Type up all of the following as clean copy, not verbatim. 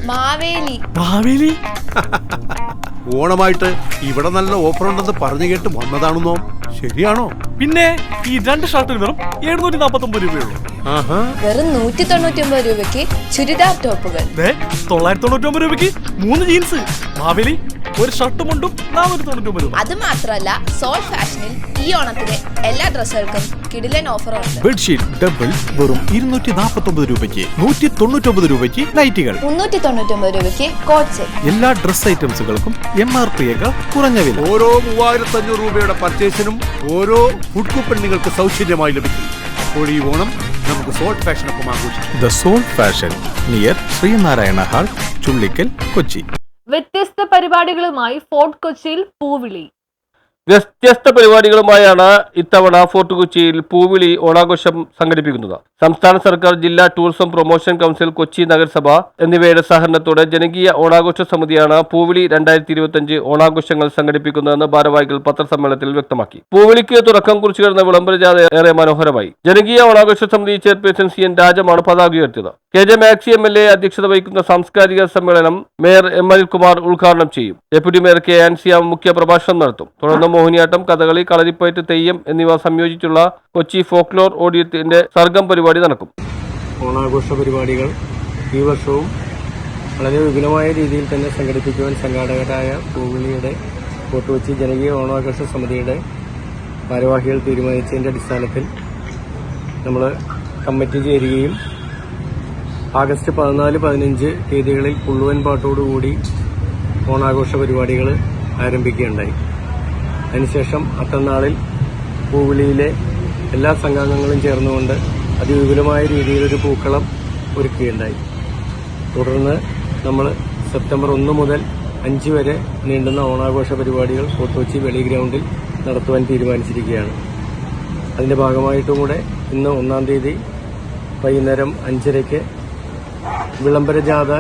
മാവേലി ഓണമായിട്ട് ഇവിടെ നല്ല ഓഫർ ഉണ്ടെന്ന് പറഞ്ഞു കേട്ട് വന്നതാണെന്നോ? ശരിയാണോ? പിന്നെ ഈ 2 ഷർട്ടിന് വെറും 749 രൂപയുള്ളൂ. വെറും 199 രൂപയ്ക്ക് ചുരിദാർ ടോപ്പുകൾ, 999 രൂപയ്ക്ക് 3 ജീൻസ്. മാവേലി ഒരു ഷർട്ടും മുണ്ടും 499 രൂപ. അത് മാത്രമല്ല, സോൾ ഫാഷനിൽ ഈ ഓണത്തിന് എല്ലാ ഡ്രസ്സുകൾക്കും കിടിലൻ ഓഫറുണ്ട്. ബെഡ്ഷീറ്റ് ഡബിൾ വെറും 249 രൂപയ്ക്ക്, 199 രൂപയ്ക്ക് നൈറ്റികൾ, 399 രൂപയ്ക്ക് കോട്ട് സെറ്റ്. എല്ലാ ഡ്രസ് ഐറ്റംസുകൾക്കും MRP-യേക്കാൾ കുറഞ്ഞ വില. ഓരോ 3500 രൂപയുടെ പർച്ചേസിനും ഓരോ ഫുഡ് കൂപ്പൺ നിങ്ങൾക്ക് സൗജന്യമായി ലഭിക്കും. അപ്പോൾ ഈ ഓണം നമുക്ക് സോൾട്ട് ഫാഷനൊപ്പം ആഘോഷിക്കും. The salt fashion near Sreenarayana Hall, Chullickal, Kochi. വ്യത്യസ്ത പരിപാടികളുമായി ഫോർട്ട് കൊച്ചിയിൽ പൂവിളി. വ്യത്യസ്ത പരിപാടികളുമായാണ് ഇത്തവണ ഫോർട്ട് കൊച്ചിയിൽ പൂവിളി ഓണാഘോഷം സംഘടിപ്പിക്കുന്നത്. സംസ്ഥാന സർക്കാർ, ജില്ലാ ടൂറിസം പ്രൊമോഷൻ കൗൺസിൽ, കൊച്ചി നഗരസഭ എന്നിവയുടെ സഹകരണത്തോടെ ജനകീയ ഓണാഘോഷ സമിതിയാണ് പൂവിളി 2025 ഓണാഘോഷങ്ങൾ സംഘടിപ്പിക്കുന്നതെന്ന് ഭാരവാഹികൾ പത്രസമ്മേളനത്തിൽ വ്യക്തമാക്കി. പൂവിളിക്ക് തുടക്കം കുറിച്ചു കിടന്ന വിളംബര ജാഥ ഏറെ മനോഹരമായി. ജനകീയ ഓണാഘോഷ സമിതി ചെയർപേഴ്സൺ CN രാജമാണ് പതാക ഉയർത്തിയത്. KJ മാക്സി MLA അധ്യക്ഷത വഹിക്കുന്ന സാംസ്കാരിക സമ്മേളനം മേയർ M അനിൽകുമാർ ഉദ്ഘാടനം ചെയ്യും. ഡെപ്യൂട്ടി മേയർ K ആൻസിയ മുഖ്യ പ്രഭാഷണം നടത്തും. തുടർന്ന് മോഹിനിയാട്ടം, കഥകളി, കളരിപ്പയറ്റ്, തെയ്യം എന്നിവ സംയോജിച്ചുള്ള കൊച്ചി ഫോക്ലോർ ഓഡിയത്തിന്റെ സർഗം പരിപാടി നടക്കും. ഓണാഘോഷ പരിപാടികൾ ഈ വർഷവും വളരെ വിപുലമായ രീതിയിൽ തന്നെ സംഘടിപ്പിക്കുവാൻ സംഘാടകരായ പൂവിളിയുടെ ഫോർട്ട് കൊച്ചി ജനകീയ ഓണാഘോഷ സമിതിയുടെ ഭാരവാഹികൾ തീരുമാനിച്ചതിന്റെ അടിസ്ഥാനത്തിൽ നമ്മൾ കമ്മിറ്റി ചേരുകയും ആഗസ്റ്റ് 14, 15 തീയതികളിൽ പുള്ളുവൻ പാട്ടോടുകൂടി ഓണാഘോഷ പരിപാടികൾ ആരംഭിക്കുകയുണ്ടായി. അതിനുശേഷം അത്തന്നാളിൽ പൂവിളിയിലെ എല്ലാ സംഘാംഗങ്ങളും ചേർന്നുകൊണ്ട് അതിവിപുലമായ രീതിയിലൊരു പൂക്കളം ഒരുക്കുകയുണ്ടായി. തുടർന്ന് നമ്മൾ സെപ്റ്റംബർ 1 മുതൽ 5 വരെ നീണ്ടുന്ന ഓണാഘോഷ പരിപാടികൾ ഫോർട്ട് കൊച്ചി വെളി ഗ്രൗണ്ടിൽ നടത്തുവാൻ തീരുമാനിച്ചിരിക്കുകയാണ്. അതിന്റെ ഭാഗമായിട്ടും കൂടെ ഇന്ന് 1-ാം തീയതി വൈകുന്നേരം 5:30-ക്ക് വിളംബര ജാഥ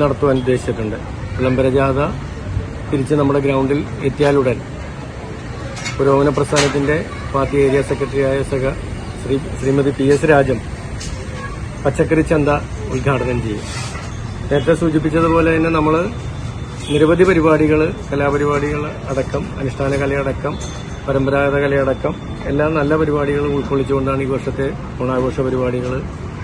നടത്തുവാൻ ഉദ്ദേശിച്ചിട്ടുണ്ട്. വിളംബര ജാഥ തിരിച്ച് നമ്മുടെ ഗ്രൗണ്ടിൽ എത്തിയാലുടൻ പുരോഗമന പ്രസ്ഥാനത്തിന്റെ പാർട്ടി ഏരിയ സെക്രട്ടറിയായ ശ്രീമതി PS രാജം പച്ചക്കറി ചന്ത ഉദ്ഘാടനം ചെയ്യും. നേരത്തെ സൂചിപ്പിച്ചതുപോലെ തന്നെ നമ്മൾ നിരവധി പരിപാടികൾ, കലാപരിപാടികൾ അടക്കം, അനുഷ്ഠാന കലയടക്കം, പരമ്പരാഗത കലയടക്കം എല്ലാ നല്ല പരിപാടികളും ഉൾക്കൊള്ളിച്ചുകൊണ്ടാണ് ഈ വർഷത്തെ ഓണാഘോഷ പരിപാടികൾ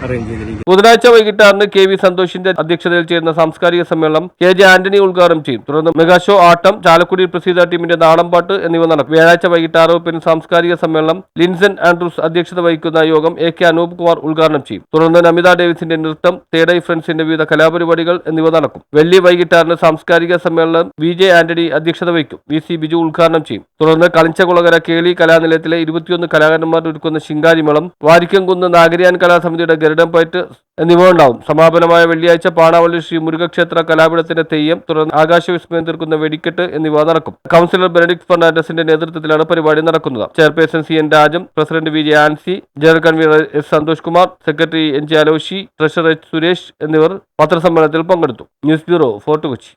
അറേഞ്ച് ചെയ്തിരിക്കുന്നത്. ബുധനാഴ്ച വൈകിട്ട് 6-ന് KV സന്തോഷിന്റെ അധ്യക്ഷതയിൽ ചേരുന്ന സാംസ്കാരിക സമ്മേളനം KJ ആന്റണി ഉദ്ഘാടനം ചെയ്യും. തുടർന്ന് മെഗാഷോ, ആട്ടം, ചാലക്കുടി പ്രസീത ടീമിന്റെ നാടൻപാട്ട് എന്നിവ നടക്കും. വ്യാഴാഴ്ച വൈകിട്ട് 6:30 സാംസ്കാരിക സമ്മേളനം ലിൻസൺ ആൻഡ്രൂസ് അധ്യക്ഷത വഹിക്കുന്ന യോഗം AK അനൂപ് കുമാർ ഉദ്ഘാടനം ചെയ്യും. തുടർന്ന് നമിത ഡേവിസിന്റെ നൃത്തം, തേടൈ ഫ്രണ്ട്സിന്റെ വിവിധ കലാപരിപാടികൾ എന്നിവ നടക്കും. വെള്ളി വൈകിട്ട് 6-ന് സാംസ്കാരിക സമ്മേളനം VJ ആന്റണി അധ്യക്ഷത വഹിക്കും. VC ബിജു ഉദ്ഘാടനം ചെയ്യും. തുടർന്ന് കളിച്ചകുളകര കേളി കലാനിലയത്തിലെ 21 കലാകാരന്മാർ ഒരുക്കുന്ന ശിങ്കാരിമേളം, വാരിക്കംകുന്ന് നാഗരിയാൻ കലാസമിതിയുടെ ഗരുഡം പയറ്റ് എന്നിവ ഉണ്ടാവും. സമാപനമായ വെള്ളിയാഴ്ച പാണാവള്ളി ശ്രീ മുരുകക്ഷേത്ര കലാപീഠത്തിന്റെ തെയ്യം, തുടർന്ന് ആകാശവിസ്മയം തീർക്കുന്ന വെടിക്കെട്ട് എന്നിവ നടക്കും. കൗൺസിലർ ബെനഡിക്ട് ഫെർണാണ്ടസിന്റെ നേതൃത്വത്തിലാണ് പരിപാടി നടക്കുന്നത്. Chairperson CN Rajam, president VJ Ancy, general convener S Santhosh Kumar, secretary NG Aloshi, treasurer H Suresh എന്നിവർ പത്രസമ്മേളനത്തിൽ പങ്കെടുത്തു. News bureau, Fort Kochi.